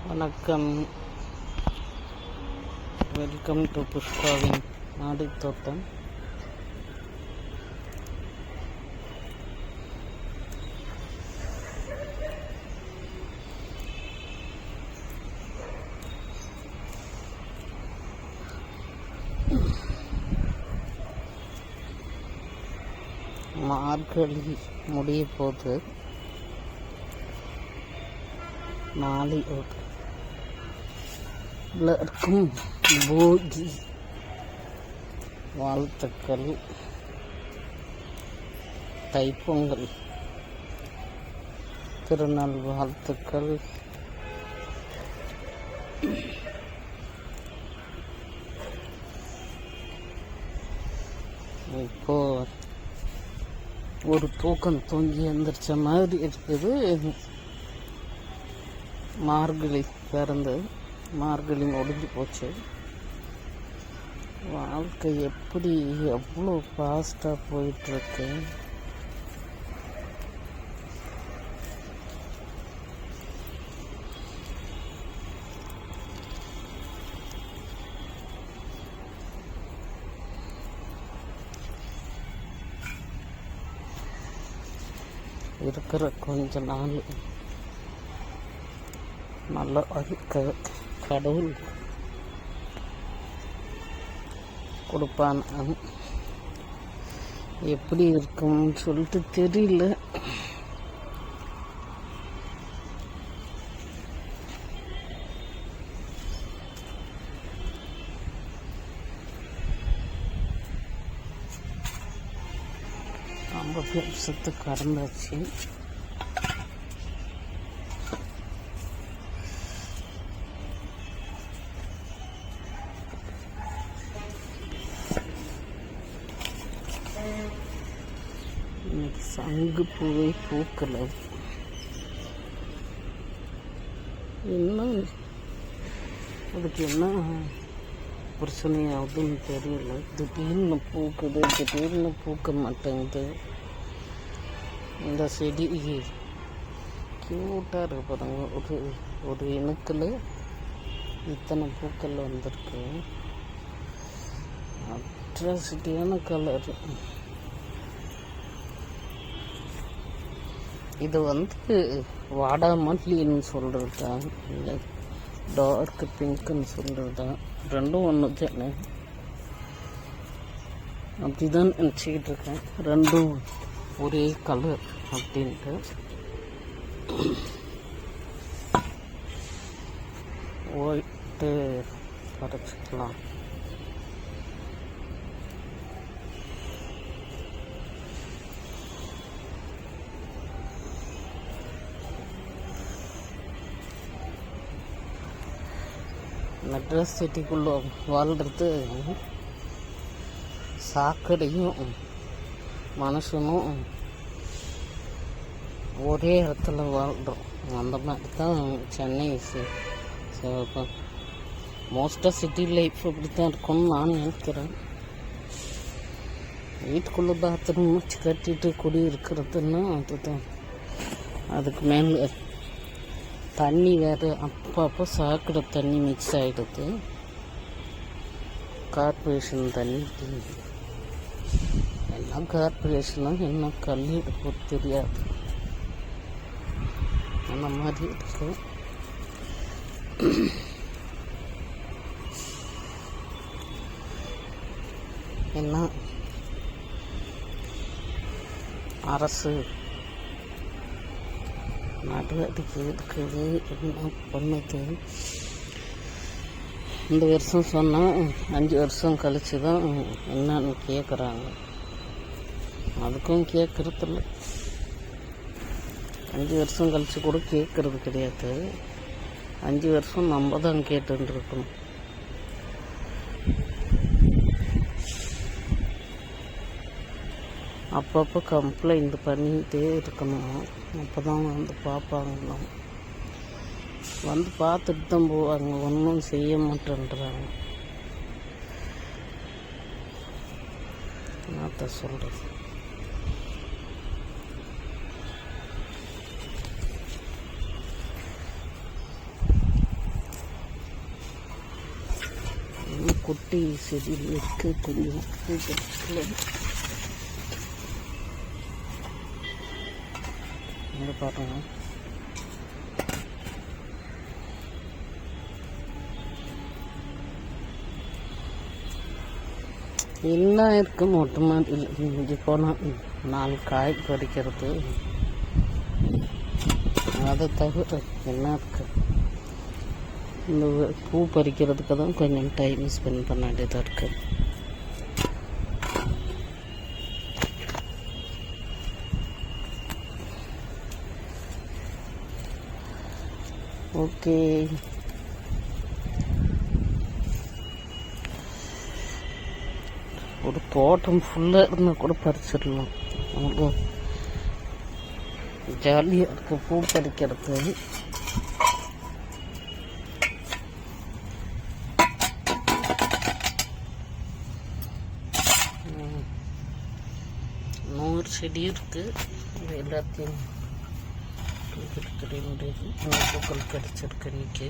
வணக்கம், welcome to புஷ்பாவின் மாடித் தோட்டம். மார்கழி முடிய போது நாளை எல்லாருக்கும் போகி வாழ்த்துக்கள். தைப்பொங்கல் திருநாள் வாழ்த்துக்கள். இப்போ ஒரு தூக்கம் தூங்கி எந்திரிச்ச மாதிரி இருக்குது. மார்கழி பிறந்து மார்கழி முடிஞ்சு போச்சு. வாழ்க்கை எப்படி எவ்வளோ ஃபாஸ்ட்டாக போயிட்டுருக்கு. இருக்கிற கொஞ்ச நாள் நல்ல வாழ்க்கை கடவுள் கொடுப்பான். எப்படி இருக்கும்னு சொல்லிட்டு தெரியல. ரொம்ப வருஷத்து கடந்தாச்சு. இன்னைக்கு சங்கு பூவை பூக்கலை. இன்னும் அதுக்கு என்ன பிரச்சனையாகுதுன்னு தெரியல. திடீர்னு பூக்குது, திடீர்னு பூக்க மாட்டேங்குது. இந்த செடி க்யூட்டாக இருக்கு பாருங்க. ஒரு இணுக்கில் இத்தனை பூக்கள் வந்திருக்கு. அட்ராசிட்டியான கலர். இது வாடாமல்லின்னு சொல்கிறது தான், இல்லை டார்க் பிங்க்குன்னு சொல்கிறது தான். ரெண்டும் ஒன்று தானே, அப்படி தான் நினச்சிக்கிட்டு இருக்கேன். ரெண்டும் ஒரே கலர் அப்படின்ட்டு. ஒயிட்டு பறிச்சிக்கலாம். மெட்ராஸ் சிட்டிக்குள்ளே வாழ்கிறது சாக்கடையும் மனுஷனும் ஒரே இடத்துல வாழ்கிறோம். அந்த மாதிரி தான் சென்னை மோஸ்ட்டாக சிட்டி லைஃப் அப்படி தான் இருக்கும்னு நான் நினைக்கிறேன். வீட்டுக்குள்ளே பாத்ரூம் வச்சு கட்டிட்டு குடி இருக்கிறதுன்னா அதுதான். அதுக்கு மேலே தண்ணி வேறு அப்பப்போ சாக்கடை தண்ணி மிக்ஸ் ஆகிடுது. கார்பரேஷன் தண்ணி என்ன கார்பரேஷனும் என்ன கல் எடுப்போ தெரியாது. அந்த மாதிரி இருக்கு. என்ன அரசு நடவடிக்கை இருக்குது, என்ன பண்ணுது. இந்த வருஷம் சொன்னால் 5 வருஷம் கழிச்சு தான் என்னன்னு கேட்குறாங்க. அதுக்கும் கேட்குறதில்ல. 5 வருஷம் கழிச்சு கூட கேட்குறது கிடையாது. 5 வருஷம் நம்ம தான் கேட்டுருக்கணும். அப்பப்போ கம்ப்ளைண்ட் பண்ணிகிட்டே இருக்கணும். அப்போ தான் வந்து பார்ப்பாங்களாம். வந்து பார்த்துட்டு தான் போவாங்க. ஒன்றும் செய்ய மாட்டேன்றாங்க. நான் சொல்கிறது. மல்லி செடி இருக்கு, கொஞ்சம் பூ பறிச்சுக்கலாம். இங்கே பாருங்க, எல்லாம் இருக்கு. மொட்டை மாடியில் இங்கே போனால் 4 காய் பறிக்கிறது, அதை தவிர என்ன இருக்கு. இந்த பூ பறிக்கிறதுக்கு தான் கொஞ்சம் டைம் ஸ்பெண்ட் பண்ண வேண்டியதாக இருக்குது. ஓகே, ஒரு தோட்டம் ஃபுல்லாக இருந்தால் கூட பறிச்சிடலாம். அவ்வளோ ஜாலியாக இருக்குது பூ பறிக்கிறது. நூறு செடி இருக்குது, எல்லாத்தையும் பூக்கள் கிடைச்சிருக்கு இன்னைக்கு.